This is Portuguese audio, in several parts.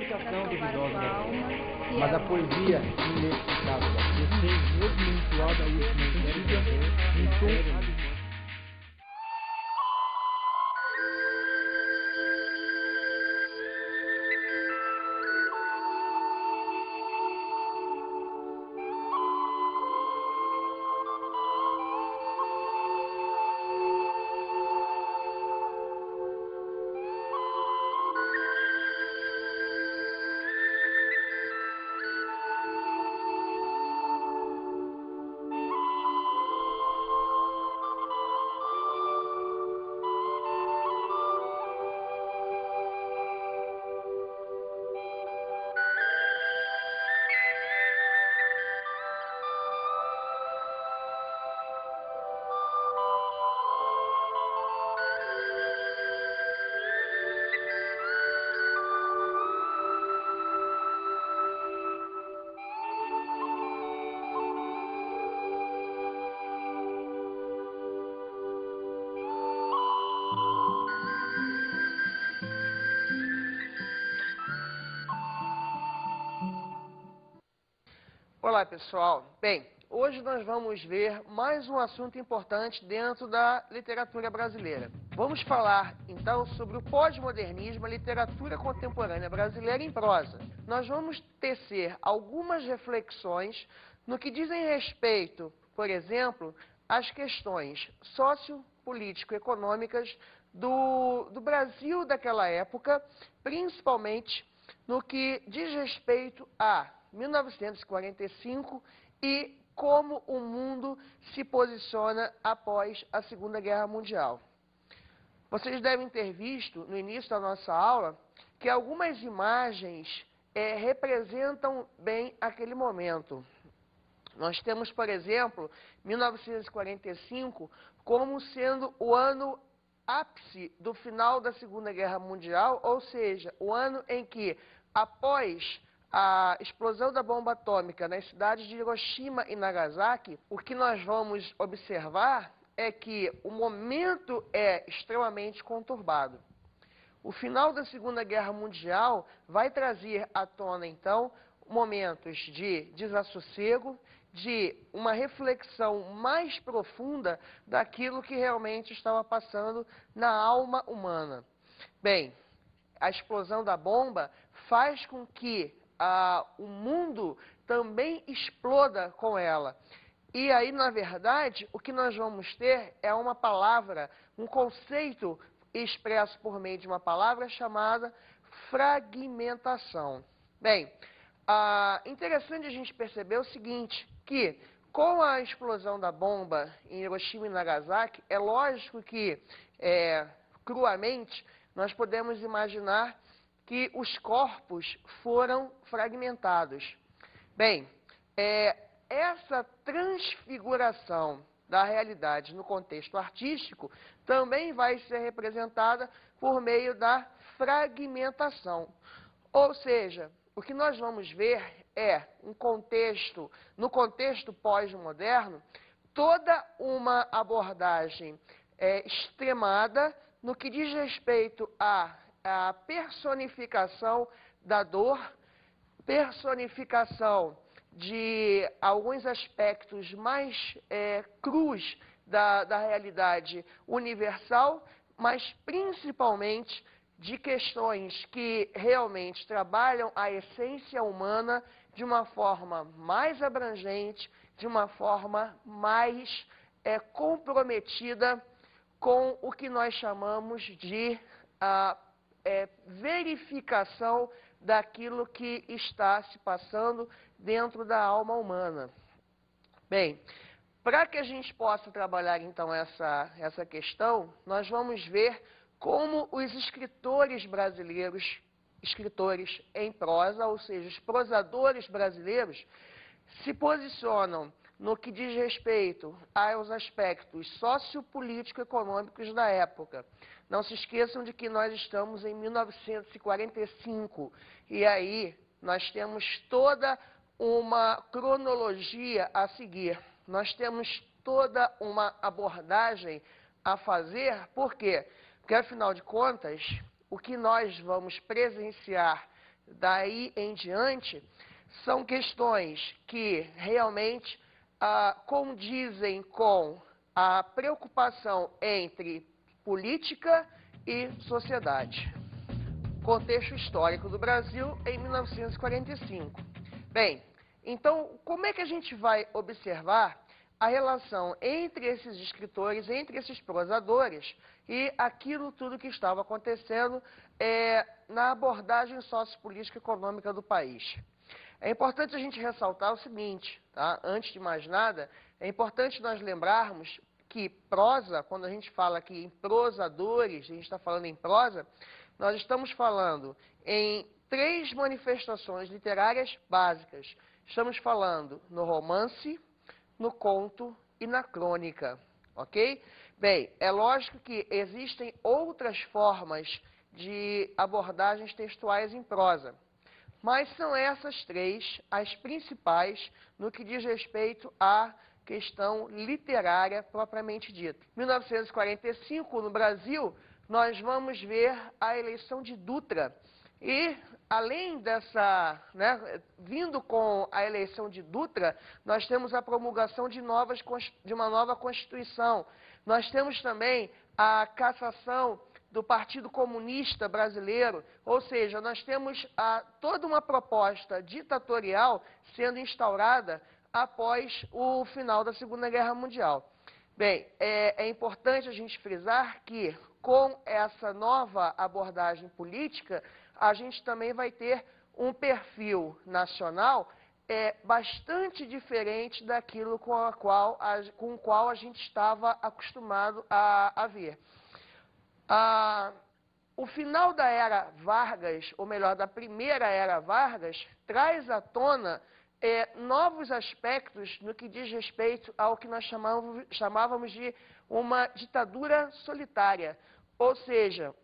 identificação duvidosa da obra. Mas a poesia inexplicável da Sem mesmo entoada a última antiga, um tom Olá, pessoal. Bem, hoje nós vamos ver mais um assunto importante dentro da literatura brasileira. Vamos falar, então, sobre o pós-modernismo, a literatura contemporânea brasileira em prosa. Nós vamos tecer algumas reflexões no que dizem respeito, por exemplo, às questões sociopolítico-econômicas do Brasil daquela época, principalmente no que diz respeito a 1945 e como o mundo se posiciona após a Segunda Guerra Mundial. Vocês devem ter visto no início da nossa aula que algumas imagens representam bem aquele momento. Nós temos, por exemplo, 1945 como sendo o ano ápice do final da Segunda Guerra Mundial, ou seja, o ano em que, após a explosão da bomba atômica nas cidades de Hiroshima e Nagasaki, o que nós vamos observar é que o momento é extremamente conturbado. O final da Segunda Guerra Mundial vai trazer à tona, então, momentos de desassossego, de uma reflexão mais profunda daquilo que realmente estava passando na alma humana. Bem, a explosão da bomba faz com que o mundo também exploda com ela. E aí, na verdade, o que nós vamos ter é uma palavra, um conceito expresso por meio de uma palavra chamada fragmentação. Bem, interessante a gente perceber o seguinte, que com a explosão da bomba em Hiroshima e Nagasaki, é lógico que, cruamente, nós podemos imaginar que os corpos foram fragmentados. Bem, essa transfiguração da realidade no contexto artístico também vai ser representada por meio da fragmentação. Ou seja, o que nós vamos ver é no contexto pós-moderno, toda uma abordagem extremada no que diz respeito a personificação da dor, personificação de alguns aspectos mais crus da realidade universal, mas principalmente de questões que realmente trabalham a essência humana de uma forma mais abrangente, de uma forma mais comprometida com o que nós chamamos de verificação daquilo que está se passando dentro da alma humana. Bem, para que a gente possa trabalhar então essa questão, nós vamos ver como os escritores brasileiros, escritores em prosa, ou seja, os prosadores brasileiros, se posicionam no que diz respeito aos aspectos sociopolítico-econômicos da época. Não se esqueçam de que nós estamos em 1945, e aí nós temos toda uma cronologia a seguir. Nós temos toda uma abordagem a fazer. Por quê? Porque, afinal de contas, o que nós vamos presenciar daí em diante, são questões que realmente condizem com a preocupação entre política e sociedade. Contexto histórico do Brasil em 1945. Bem, então, como é que a gente vai observar a relação entre esses escritores, entre esses prosadores e aquilo tudo que estava acontecendo na abordagem sociopolítica e econômica do país? É importante a gente ressaltar o seguinte, tá? Antes de mais nada, é importante nós lembrarmos que prosa, quando a gente fala aqui em prosadores, a gente está falando em prosa, nós estamos falando em 3 manifestações literárias básicas. Estamos falando no romance, no conto e na crônica, ok? Bem, é lógico que existem outras formas de abordagens textuais em prosa, mas são essas 3 as principais no que diz respeito à questão literária propriamente dita. Em 1945, no Brasil, nós vamos ver a eleição de Dutra. E, além dessa, vindo com a eleição de Dutra, nós temos a promulgação de uma nova Constituição. Nós temos também a cassação do Partido Comunista Brasileiro, ou seja, nós temos toda uma proposta ditatorial sendo instaurada após o final da Segunda Guerra Mundial. Bem, é importante a gente frisar que, com essa nova abordagem política, a gente também vai ter um perfil nacional bastante diferente daquilo com o qual a gente estava acostumado a ver. O final da era Vargas, ou melhor, da primeira era Vargas, traz à tona novos aspectos no que diz respeito ao que nós chamávamos de uma ditadura solitária. Ou seja,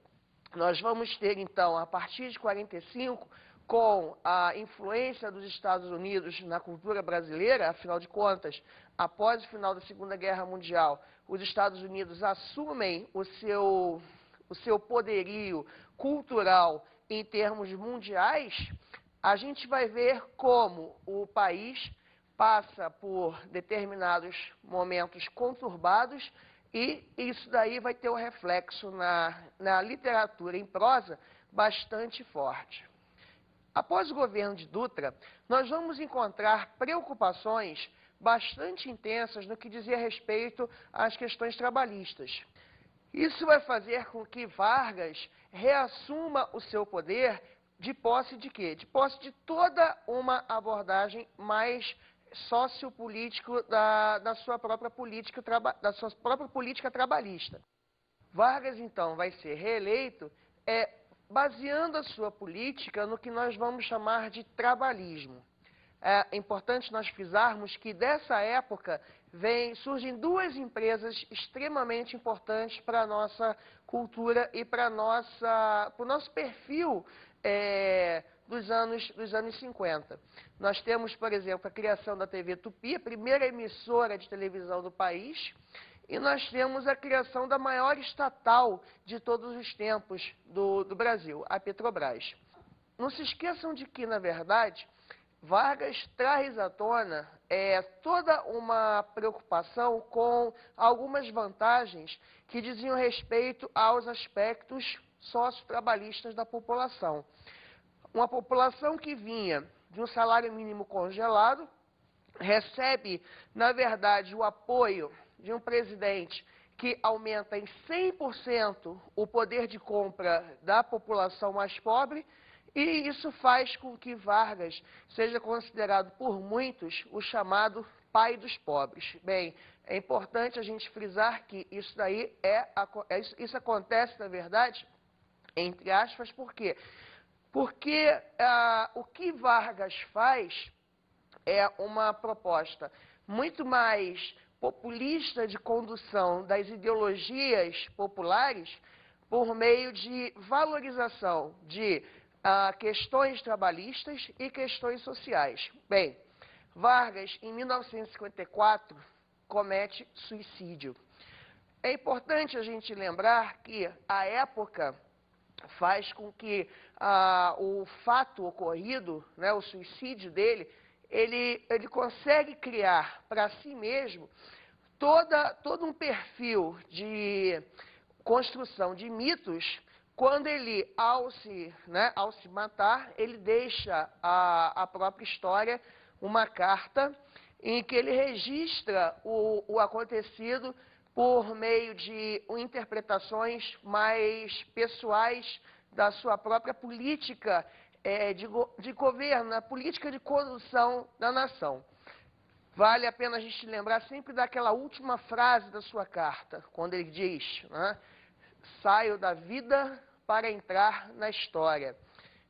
nós vamos ter, então, a partir de 45, com a influência dos Estados Unidos na cultura brasileira, afinal de contas, após o final da Segunda Guerra Mundial, os Estados Unidos assumem o seu poderio cultural em termos mundiais. A gente vai ver como o país passa por determinados momentos conturbados e isso daí vai ter um reflexo na literatura em prosa bastante forte. Após o governo de Dutra, nós vamos encontrar preocupações bastante intensas no que dizia respeito às questões trabalhistas. Isso vai fazer com que Vargas reassuma o seu poder de posse de quê? De posse de toda uma abordagem mais sociopolítico da sua própria política trabalhista. Vargas, então, vai ser reeleito baseando a sua política no que nós vamos chamar de trabalhismo. É importante nós frisarmos que dessa época surgem 2 empresas extremamente importantes para a nossa cultura e para o nosso perfil dos anos 50. Nós temos, por exemplo, a criação da TV Tupi, a primeira emissora de televisão do país, e nós temos a criação da maior estatal de todos os tempos do Brasil, a Petrobras. Não se esqueçam de que, na verdade, Vargas traz à tona toda uma preocupação com algumas vantagens que diziam respeito aos aspectos sociotrabalhistas da população. Uma população que vinha de um salário mínimo congelado, recebe, na verdade, o apoio de um presidente que aumenta em 100% o poder de compra da população mais pobre, e isso faz com que Vargas seja considerado por muitos o chamado pai dos pobres. Bem, é importante a gente frisar que isso daí isso acontece, na verdade, entre aspas, por quê? Porque o que Vargas faz é uma proposta muito mais populista de condução das ideologias populares por meio de valorização de questões trabalhistas e questões sociais. Bem, Vargas, em 1954, comete suicídio. É importante a gente lembrar que, à época, faz com que o fato ocorrido, né, o suicídio dele, ele consegue criar para si mesmo todo um perfil de construção de mitos, quando ele, ao se matar, ele deixa a própria história uma carta em que ele registra o acontecido por meio de interpretações mais pessoais da sua própria política de governo, a política de condução da nação. Vale a pena a gente lembrar sempre daquela última frase da sua carta, quando ele diz, né, saio da vida para entrar na história.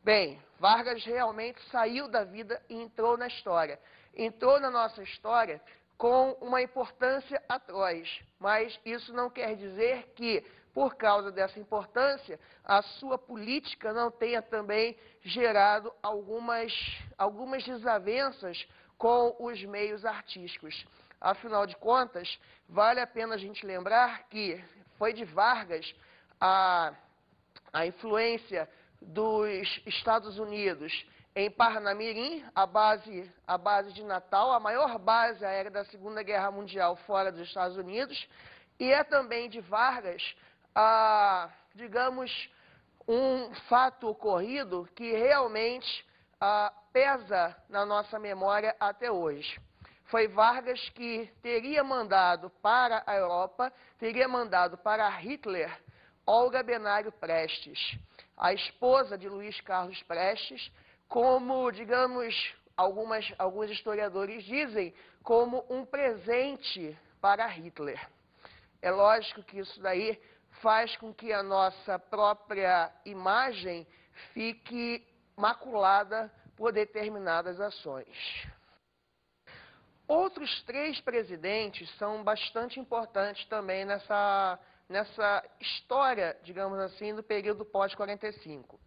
Bem, Vargas realmente saiu da vida e entrou na história. Entrou na nossa história com uma importância atroz, mas isso não quer dizer que, por causa dessa importância, a sua política não tenha também gerado algumas desavenças com os meios artísticos. Afinal de contas, vale a pena a gente lembrar que foi de Vargas a influência dos Estados Unidos em Parnamirim, a base de Natal, a maior base aérea da Segunda Guerra Mundial fora dos Estados Unidos, e é também de Vargas, digamos, um fato ocorrido que realmente pesa na nossa memória até hoje. Foi Vargas que teria mandado para a Europa, teria mandado para Hitler, Olga Benário Prestes, a esposa de Luiz Carlos Prestes, como, digamos, alguns historiadores dizem, como um presente para Hitler. É lógico que isso daí faz com que a nossa própria imagem fique maculada por determinadas ações. Outros 3 presidentes são bastante importantes também nessa história, digamos assim, do período pós-45.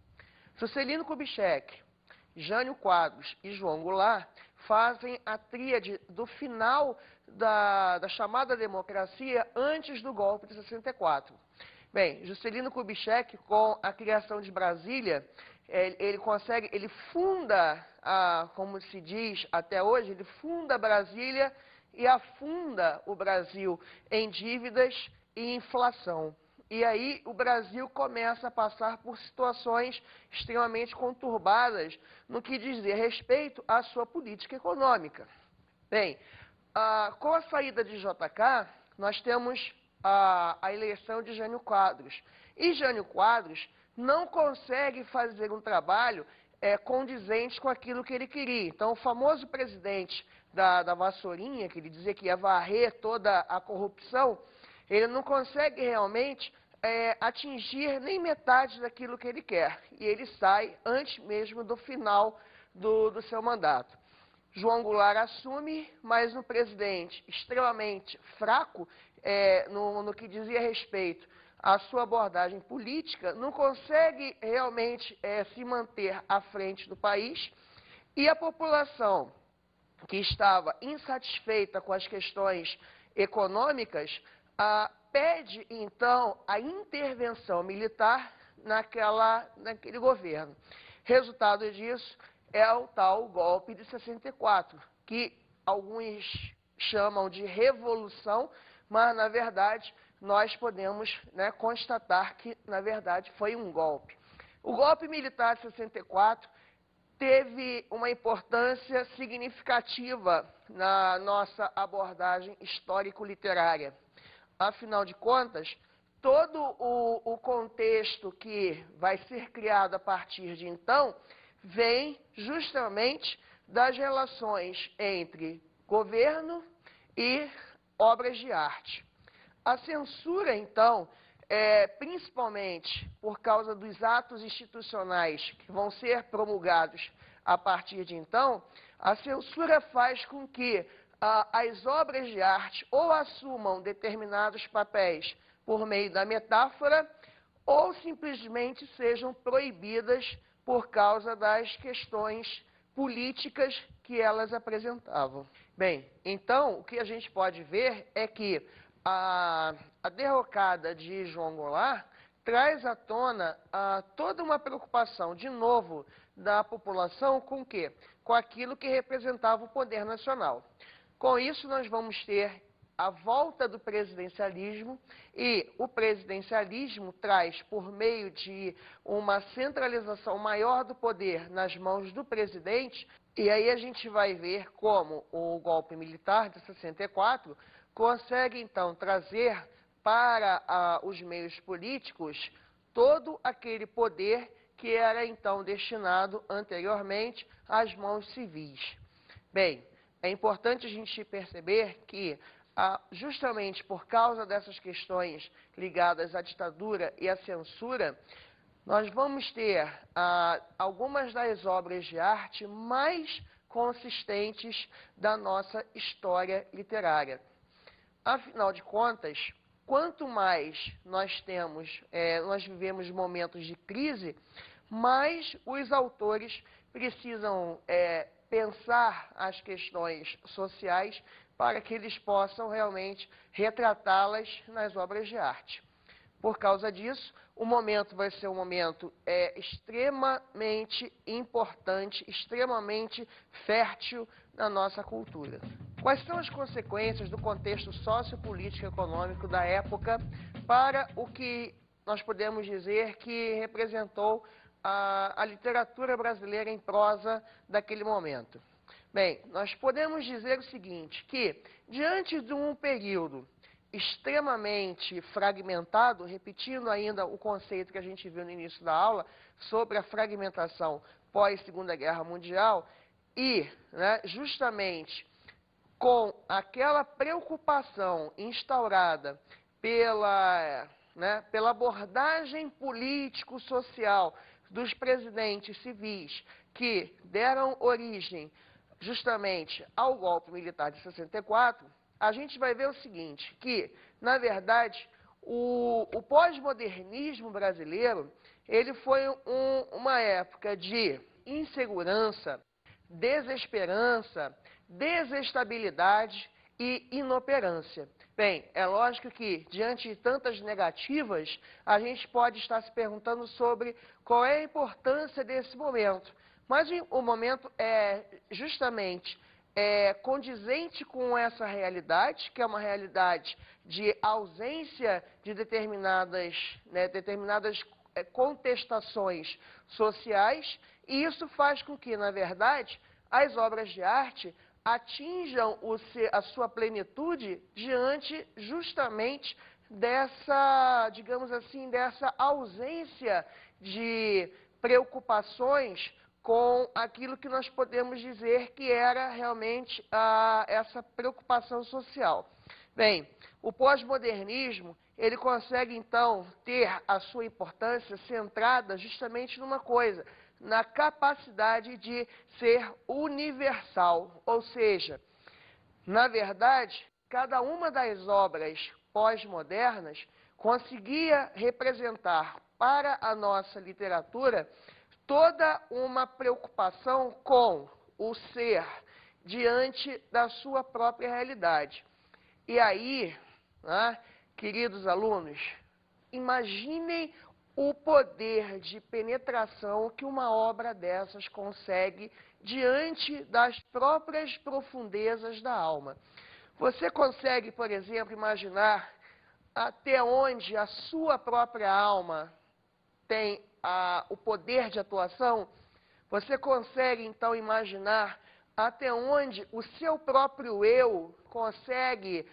Juscelino Kubitschek, Jânio Quadros e João Goulart fazem a tríade do final da chamada democracia antes do golpe de 64. Bem, Juscelino Kubitschek, com a criação de Brasília, ele funda, como se diz até hoje, ele funda Brasília e afunda o Brasil em dívidas e inflação. E aí o Brasil começa a passar por situações extremamente conturbadas no que diz respeito à sua política econômica. Bem, com a saída de JK, nós temos a eleição de Jânio Quadros. E Jânio Quadros não consegue fazer um trabalho condizente com aquilo que ele queria. Então, o famoso presidente da Vassourinha, que ele dizia que ia varrer toda a corrupção, ele não consegue realmente atingir nem metade daquilo que ele quer. E ele sai antes mesmo do final do seu mandato. João Goulart assume, mas um presidente extremamente fraco no que dizia respeito à sua abordagem política, não consegue realmente se manter à frente do país, e a população que estava insatisfeita com as questões econômicas pede, então, a intervenção militar naquele governo. Resultado disso é o tal golpe de 64, que alguns chamam de revolução, mas, na verdade, nós podemos constatar que, na verdade, foi um golpe. O golpe militar de 64 teve uma importância significativa na nossa abordagem histórico-literária. Afinal de contas, todo o contexto que vai ser criado a partir de então vem justamente das relações entre governo e obras de arte. A censura, então, principalmente por causa dos atos institucionais que vão ser promulgados a partir de então, a censura faz com que as obras de arte ou assumam determinados papéis por meio da metáfora ou simplesmente sejam proibidas por causa das questões políticas que elas apresentavam. Bem, então, o que a gente pode ver é que a derrocada de João Goulart traz à tona toda uma preocupação, de novo, da população com o quê? Com aquilo que representava o poder nacional. Com isso, nós vamos ter a volta do presidencialismo, e o presidencialismo traz, por meio de uma centralização maior do poder nas mãos do presidente, e aí a gente vai ver como o golpe militar de 64 consegue, então, trazer para os meios políticos todo aquele poder que era, então, destinado anteriormente às mãos civis. Bem, é importante a gente perceber que justamente por causa dessas questões ligadas à ditadura e à censura, nós vamos ter algumas das obras de arte mais consistentes da nossa história literária. Afinal de contas, quanto mais nós vivemos momentos de crise, mais os autores precisam pensar as questões sociais para que eles possam realmente retratá-las nas obras de arte. Por causa disso, o momento vai ser um momento extremamente importante, extremamente fértil na nossa cultura. Quais são as consequências do contexto sociopolítico e econômico da época para o que nós podemos dizer que representou a literatura brasileira em prosa daquele momento? Bem, nós podemos dizer o seguinte, que diante de um período extremamente fragmentado, repetindo ainda o conceito que a gente viu no início da aula, sobre a fragmentação pós-Segunda Guerra Mundial, e justamente com aquela preocupação instaurada pela abordagem político-social dos presidentes civis que deram origem justamente ao golpe militar de 64, a gente vai ver o seguinte, que, na verdade, o pós-modernismo brasileiro, ele foi uma época de insegurança, desesperança, desestabilidade e inoperância. Bem, é lógico que, diante de tantas negativas, a gente pode estar se perguntando sobre qual é a importância desse momento. Mas o momento é justamente condizente com essa realidade, que é uma realidade de ausência de determinadas contestações sociais, e isso faz com que, na verdade, as obras de arte atinjam a sua plenitude diante justamente dessa, digamos assim, dessa ausência de preocupações com aquilo que nós podemos dizer que era realmente essa preocupação social. Bem, o pós-modernismo, ele consegue então ter a sua importância centrada justamente numa coisa, na capacidade de ser universal, ou seja, na verdade, cada uma das obras pós-modernas conseguia representar para a nossa literatura toda uma preocupação com o ser diante da sua própria realidade. E aí, queridos alunos, imaginem o poder de penetração que uma obra dessas consegue diante das próprias profundezas da alma. Você consegue, por exemplo, imaginar até onde a sua própria alma tem o poder de atuação? Você consegue, então, imaginar até onde o seu próprio eu consegue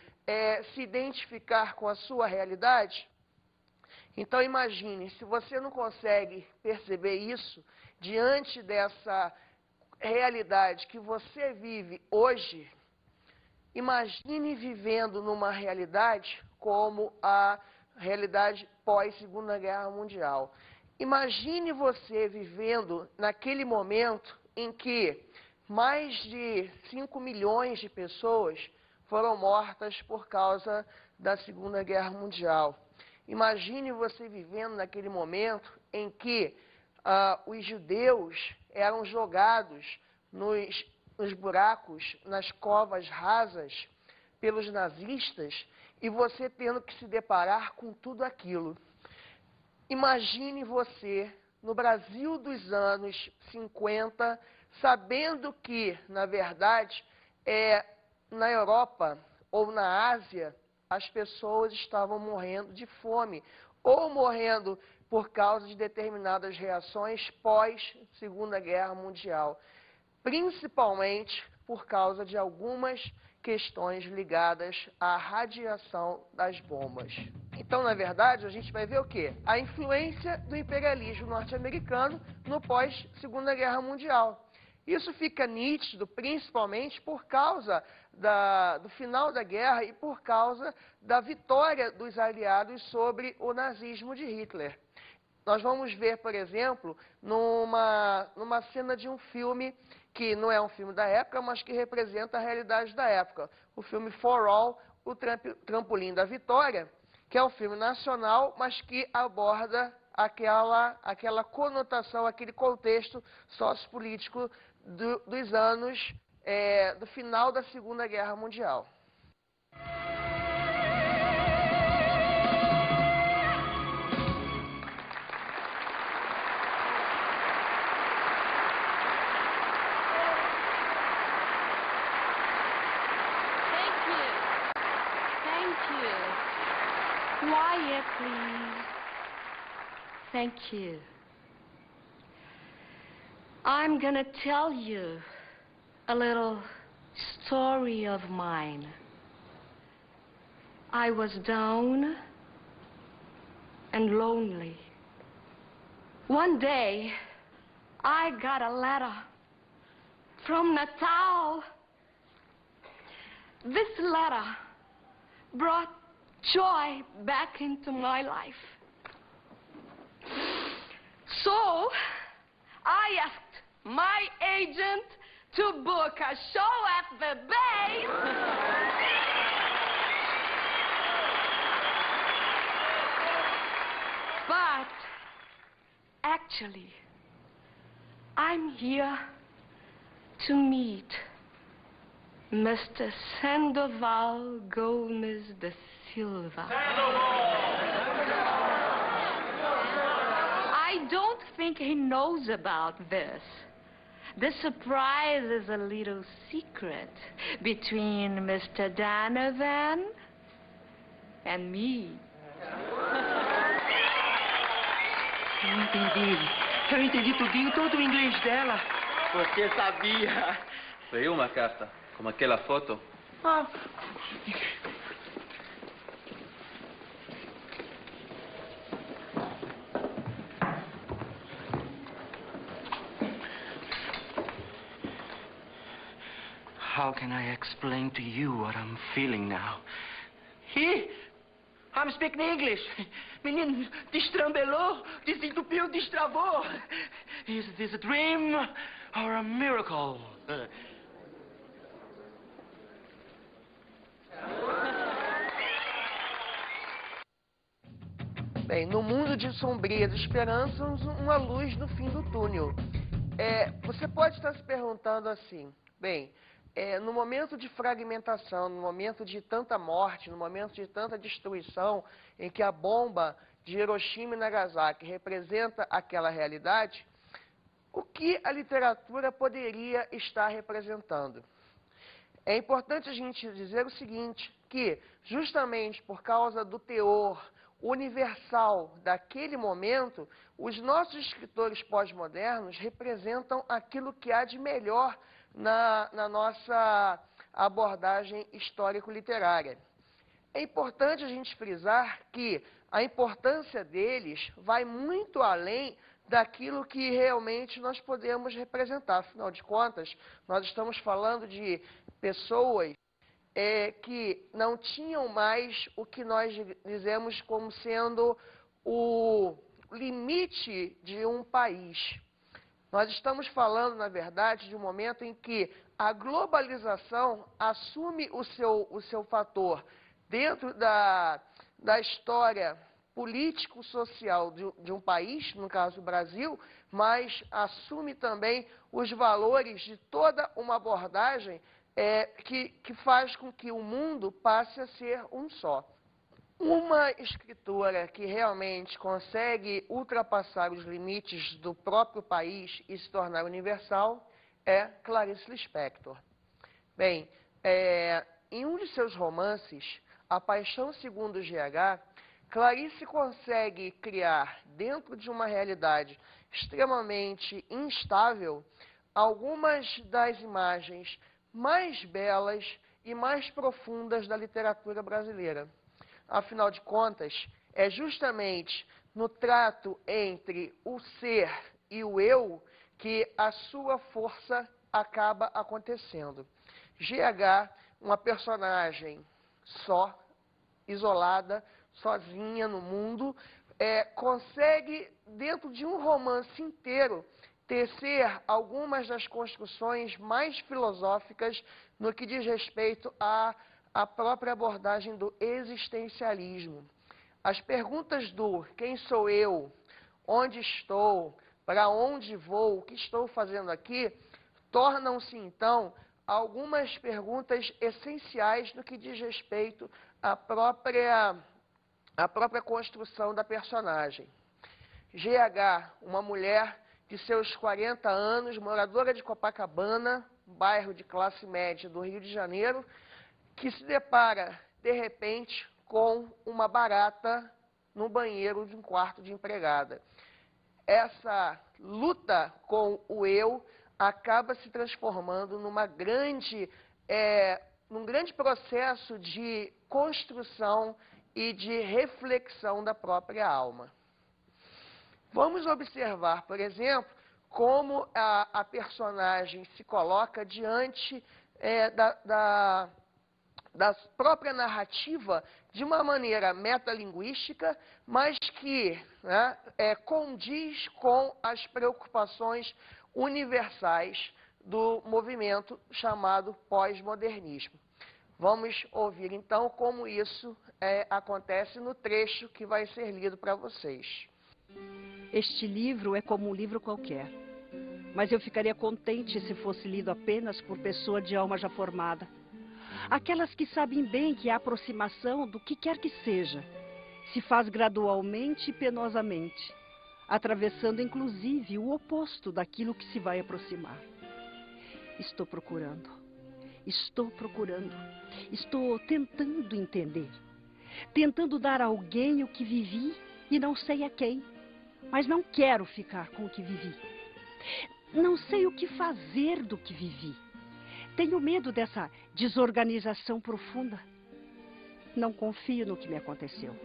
se identificar com a sua realidade? Então, imagine, se você não consegue perceber isso, diante dessa realidade que você vive hoje, imagine vivendo numa realidade como a realidade pós-Segunda Guerra Mundial. Imagine você vivendo naquele momento em que mais de 5 milhões de pessoas foram mortas por causa da Segunda Guerra Mundial. Imagine você vivendo naquele momento em que os judeus eram jogados nos buracos, nas covas rasas pelos nazistas, e você tendo que se deparar com tudo aquilo. Imagine você, no Brasil dos anos 50, sabendo que, na verdade, na Europa ou na Ásia, as pessoas estavam morrendo de fome, ou morrendo por causa de determinadas reações pós-Segunda Guerra Mundial, principalmente por causa de algumas questões ligadas à radiação das bombas. Então, na verdade, a gente vai ver o quê? A influência do imperialismo norte-americano no pós-Segunda Guerra Mundial. Isso fica nítido, principalmente por causa do final da guerra e por causa da vitória dos aliados sobre o nazismo de Hitler. Nós vamos ver, por exemplo, numa cena de um filme que não é um filme da época, mas que representa a realidade da época. O filme For All, o Trampolim da Vitória, que é um filme nacional, mas que aborda aquela conotação, aquele contexto sociopolítico dos anos do final da Segunda Guerra Mundial. Quiet, please. Thank you. I'm gonna tell you a little story of mine. I was down and lonely. One day, I got a letter from Natal. This letter brought joy back into my life. So, I asked my agent to book a show at the base. But, actually, I'm here to meet Mr. Sandoval Gomes da Silva. I don't think he knows about this. The surprise is a little secret between Mr. Donovan and me. Eu entendi. Eu entendi tudinho, todo o inglês dela. Você sabia? Foi uma carta, como aquela foto. Ah. How can I explain to you what I'm feeling now? I'm speaking English. Menino, destrambelou, desentupiu, destravou. Is this a dream or a miracle? Bem, no mundo de sombrias esperanças, uma luz no fim do túnel. Você pode estar se perguntando assim, bem, no momento de fragmentação, no momento de tanta morte, no momento de tanta destruição, em que a bomba de Hiroshima e Nagasaki representa aquela realidade, o que a literatura poderia estar representando? É importante a gente dizer o seguinte, que justamente por causa do teor universal daquele momento, os nossos escritores pós-modernos representam aquilo que há de melhor na nossa abordagem histórico-literária. É importante a gente frisar que a importância deles vai muito além daquilo que realmente nós podemos representar. Afinal de contas, nós estamos falando de pessoas que não tinham mais o que nós dizemos como sendo o limite de um país. Nós estamos falando, na verdade, de um momento em que a globalização assume o seu fator dentro da história político-social de um país, no caso o Brasil, mas assume também os valores de toda uma abordagem que faz com que o mundo passe a ser um só. Uma escritora que realmente consegue ultrapassar os limites do próprio país e se tornar universal é Clarice Lispector. Bem, em um de seus romances, A Paixão Segundo GH, Clarice consegue criar, dentro de uma realidade extremamente instável, algumas das imagens mais belas e mais profundas da literatura brasileira. Afinal de contas, é justamente no trato entre o ser e o eu que a sua força acaba acontecendo. GH, uma personagem só, isolada, sozinha no mundo, consegue, dentro de um romance inteiro, tecer algumas das construções mais filosóficas no que diz respeito à própria abordagem do existencialismo. As perguntas do quem sou eu, onde estou, para onde vou, o que estou fazendo aqui, tornam-se, então, algumas perguntas essenciais no que diz respeito à própria construção da personagem. GH, uma mulher de seus 40 anos, moradora de Copacabana, bairro de classe média do Rio de Janeiro, que se depara, de repente, com uma barata no banheiro de um quarto de empregada. Essa luta com o eu acaba se transformando num grande processo de construção e de reflexão da própria alma. Vamos observar, por exemplo, como a personagem se coloca diante da própria narrativa de uma maneira metalinguística, mas que condiz com as preocupações universais do movimento chamado pós-modernismo. Vamos ouvir, então, como isso acontece no trecho que vai ser lido para vocês. Este livro é como um livro qualquer, mas eu ficaria contente se fosse lido apenas por pessoa de alma já formada. Aquelas que sabem bem que a aproximação do que quer que seja se faz gradualmente e penosamente, atravessando inclusive o oposto daquilo que se vai aproximar. Estou procurando, estou tentando entender, tentando dar a alguém o que vivi e não sei a quem, mas não quero ficar com o que vivi. Não sei o que fazer do que vivi. Tenho medo dessa desorganização profunda. Não confio no que me aconteceu.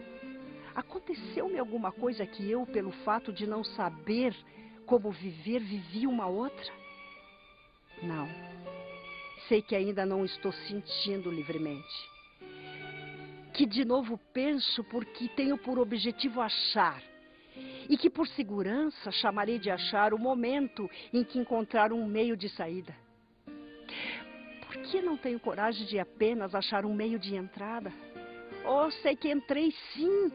Aconteceu-me alguma coisa que eu, pelo fato de não saber como viver, vivi uma outra? Não. Sei que ainda não estou sentindo livremente. Que de novo penso porque tenho por objetivo achar. E que por segurança chamarei de achar o momento em que encontrar um meio de saída. Por que não tenho coragem de apenas achar um meio de entrada? Oh, sei que entrei sim,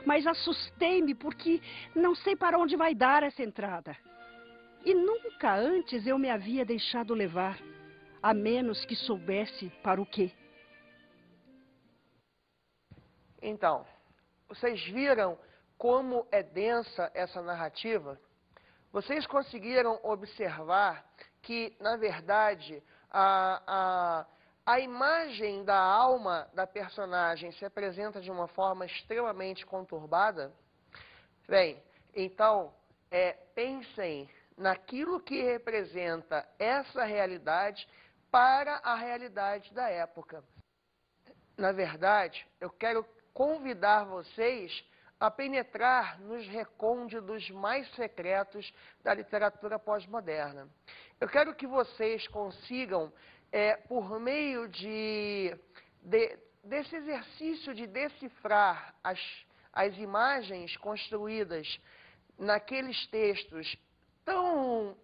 mas assustei-me porque não sei para onde vai dar essa entrada. E nunca antes eu me havia deixado levar, a menos que soubesse para o quê. Então, vocês viram como é densa essa narrativa? Vocês conseguiram observar que, na verdade, a imagem da alma da personagem se apresenta de uma forma extremamente conturbada? Bem, então, pensem naquilo que representa essa realidade para a realidade da época. Na verdade, eu quero convidar vocês a penetrar nos recônditos mais secretos da literatura pós-moderna. Eu quero que vocês consigam, por meio desse exercício de decifrar as imagens construídas naqueles textos tão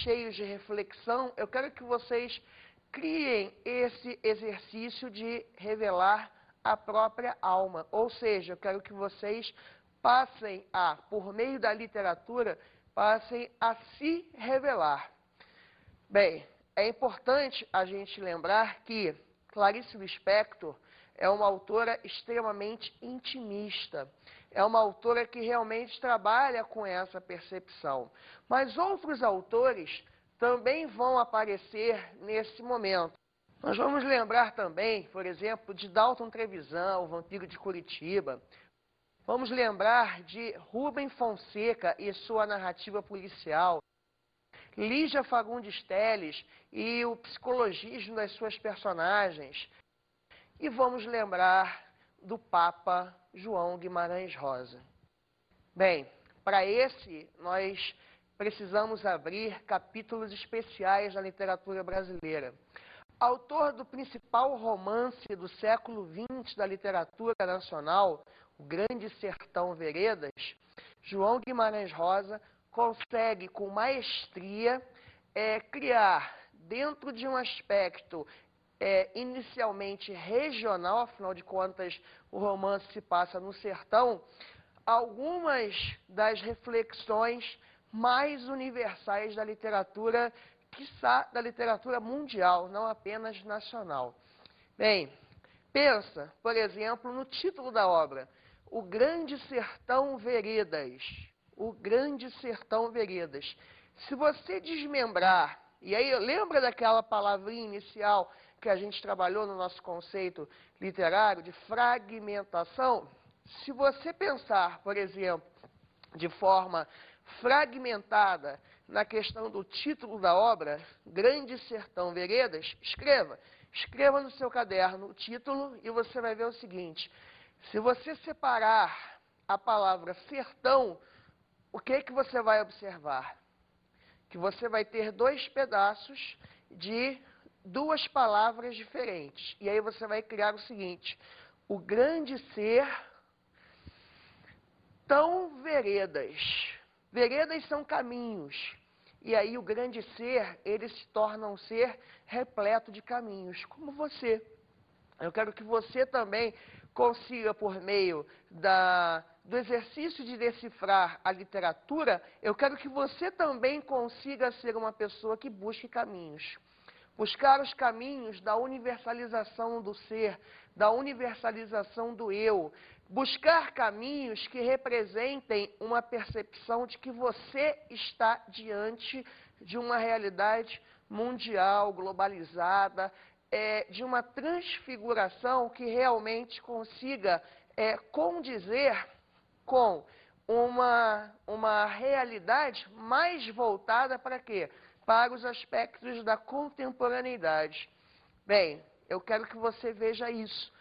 cheios de reflexão, eu quero que vocês criem esse exercício de revelar a própria alma. Ou seja, eu quero que vocês passem por meio da literatura, passem a se revelar. Bem, é importante a gente lembrar que Clarice Lispector é uma autora extremamente intimista. É uma autora que realmente trabalha com essa percepção. Mas outros autores também vão aparecer nesse momento. Nós vamos lembrar também, por exemplo, de Dalton Trevisan, o Vampiro de Curitiba. Vamos lembrar de Rubem Fonseca e sua narrativa policial. Lígia Fagundes Telles e o psicologismo das suas personagens. E vamos lembrar do Papa João Guimarães Rosa. Bem, para esse nós precisamos abrir capítulos especiais na literatura brasileira. Autor do principal romance do século XX da literatura nacional, O Grande Sertão Veredas, João Guimarães Rosa consegue com maestria criar, dentro de um aspecto inicialmente regional, afinal de contas o romance se passa no sertão, algumas das reflexões mais universais da literatura, quiçá da literatura mundial, não apenas nacional. Bem, pensa, por exemplo, no título da obra, O Grande Sertão Veredas. O Grande Sertão Veredas. Se você desmembrar, e aí lembra daquela palavrinha inicial que a gente trabalhou no nosso conceito literário de fragmentação? Se você pensar, por exemplo, de forma fragmentada na questão do título da obra, Grande Sertão Veredas, escreva no seu caderno o título e você vai ver o seguinte: se você separar a palavra sertão, o que que você vai observar? Que você vai ter dois pedaços de duas palavras diferentes. E aí você vai criar o seguinte: o grande sertão veredas. Veredas são caminhos. E aí o grande ser, ele se torna um ser repleto de caminhos, como você. Eu quero que você também consiga, por meio do exercício de decifrar a literatura, eu quero que você também consiga ser uma pessoa que busque caminhos. Buscar os caminhos da universalização do ser, da universalização do eu. Buscar caminhos que representem uma percepção de que você está diante de uma realidade mundial, globalizada, de uma transfiguração que realmente consiga condizer com uma realidade mais voltada para quê? Para os aspectos da contemporaneidade. Bem, eu quero que você veja isso.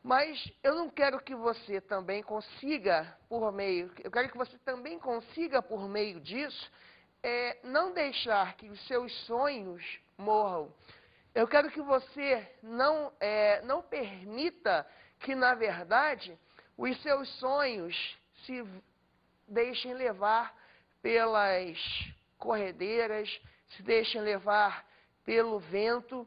Mas eu não quero que você também consiga, por meio disso, não deixar que os seus sonhos morram. Eu quero que você não permita que, na verdade, os seus sonhos se deixem levar pelas corredeiras, se deixem levar pelo vento,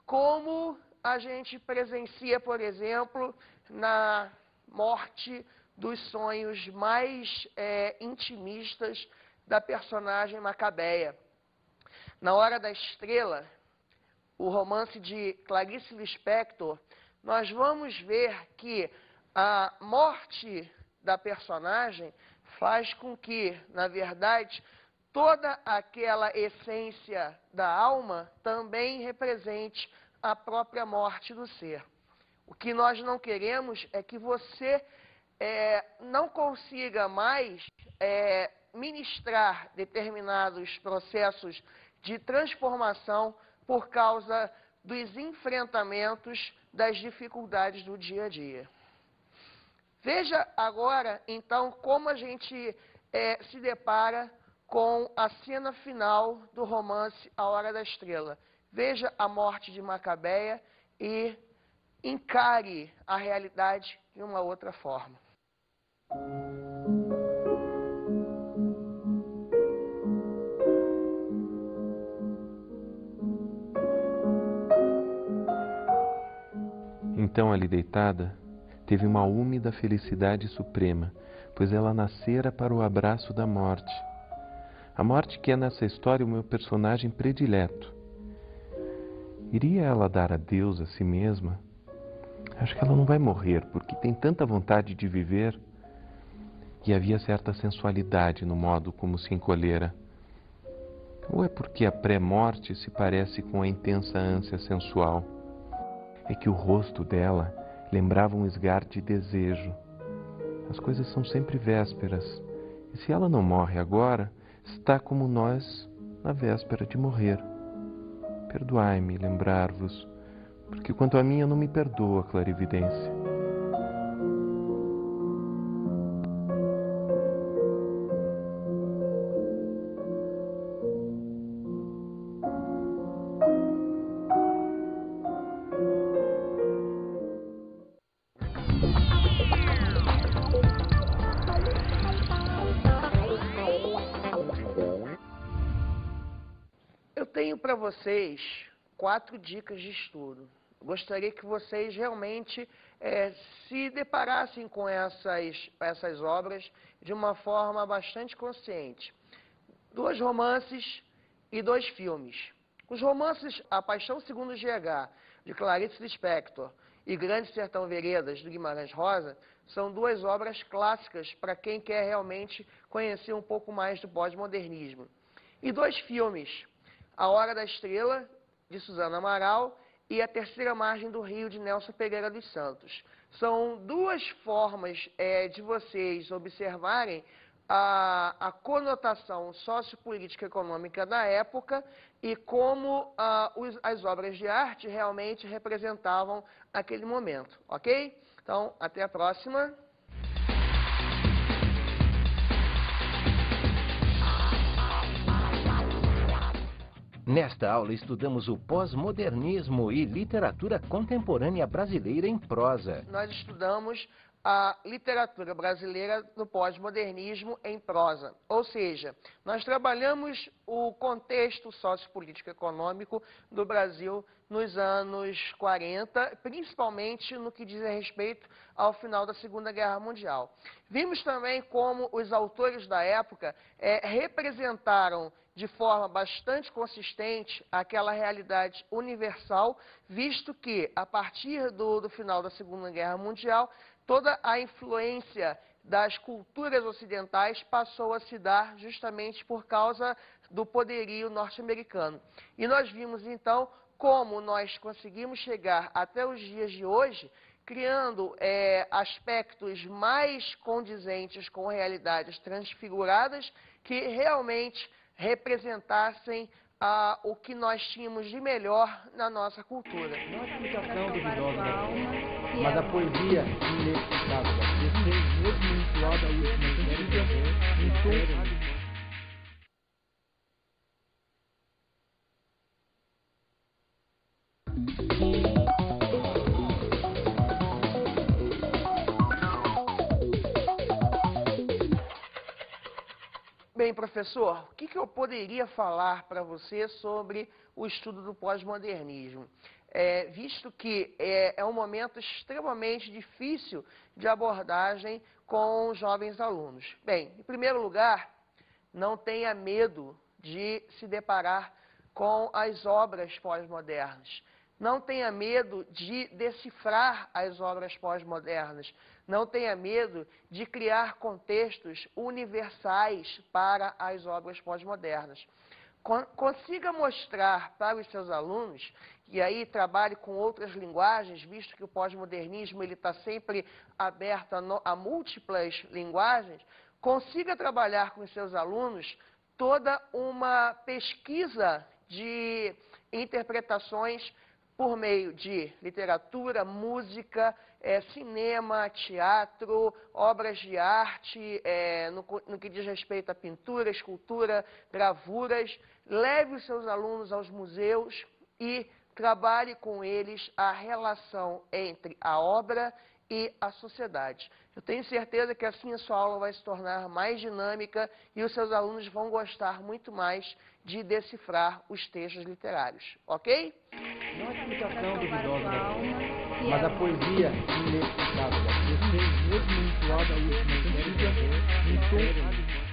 como a gente presencia, por exemplo, na morte dos sonhos mais intimistas da personagem Macabeia. Na Hora da Estrela, o romance de Clarice Lispector, nós vamos ver que a morte da personagem faz com que, na verdade, toda aquela essência da alma também represente a própria morte do ser. O que nós não queremos é que você não consiga mais ministrar determinados processos de transformação por causa dos enfrentamentos, das dificuldades do dia a dia. Veja agora, então, como a gente se depara com a cena final do romance A Hora da Estrela. Veja a morte de Macabeia e encare a realidade de uma outra forma. Então, ali deitada, teve uma úmida felicidade suprema, pois ela nascera para o abraço da morte. A morte que é nessa história o meu personagem predileto. Iria ela dar adeus a si mesma? Acho que ela não vai morrer, porque tem tanta vontade de viver. E havia certa sensualidade no modo como se encolhera. Ou é porque a pré-morte se parece com a intensa ânsia sensual? É que o rosto dela lembrava um esgar de desejo. As coisas são sempre vésperas. E se ela não morre agora, está como nós na véspera de morrer. Perdoai-me lembrar-vos, porque quanto a mim eu não me perdoo a clarividência. Eu tenho para vocês 4 dicas de estudo. Gostaria que vocês realmente se deparassem com essas obras de uma forma bastante consciente. 2 romances e 2 filmes. Os romances A Paixão Segundo G.H., de Clarice Lispector, e Grande Sertão Veredas, do Guimarães Rosa, são 2 obras clássicas para quem quer realmente conhecer um pouco mais do pós-modernismo. E 2 filmes, A Hora da Estrela, de Suzana Amaral, e A Terceira Margem do Rio, de Nelson Pereira dos Santos. São 2 formas de vocês observarem a conotação sociopolítica e econômica da época e como as obras de arte realmente representavam aquele momento, ok? Então, até a próxima. Nesta aula estudamos o pós-modernismo e literatura contemporânea brasileira em prosa. Nós estudamos a literatura brasileira no pós-modernismo em prosa. Ou seja, nós trabalhamos o contexto sociopolítico econômico do Brasil nos anos 40, principalmente no que diz respeito ao final da Segunda Guerra Mundial. Vimos também como os autores da época representaram de forma bastante consistente aquela realidade universal, visto que, a partir do final da Segunda Guerra Mundial, toda a influência das culturas ocidentais passou a se dar justamente por causa do poderio norte-americano. E nós vimos, então, como nós conseguimos chegar até os dias de hoje, criando aspectos mais condizentes com realidades transfiguradas que realmente representassem o que nós tínhamos de melhor na nossa cultura. Não a explicação duvidosa da ciência, mas a poesia inexplicável da ciência, mesmo vinculada à última antiga, em tom. Bem, professor, o que eu poderia falar para você sobre o estudo do pós-modernismo? Visto que é um momento extremamente difícil de abordagem com os jovens alunos. Bem, em primeiro lugar, não tenha medo de se deparar com as obras pós-modernas. Não tenha medo de decifrar as obras pós-modernas. Não tenha medo de criar contextos universais para as obras pós-modernas. Consiga mostrar para os seus alunos, e aí trabalhe com outras linguagens, visto que o pós-modernismo está sempre aberto a múltiplas linguagens, consiga trabalhar com os seus alunos toda uma pesquisa de interpretações por meio de literatura, música, cinema, teatro, obras de arte, no que diz respeito à pintura, escultura, gravuras. Leve os seus alunos aos museus e trabalhe com eles a relação entre a obra e a sociedade. Eu tenho certeza que assim a sua aula vai se tornar mais dinâmica e os seus alunos vão gostar muito mais de decifrar os textos literários, ok? Não a explicação duvidosa da ciência, mas a poesia inexplicável da ciência, mesmo vinculada à última antiga, em tom.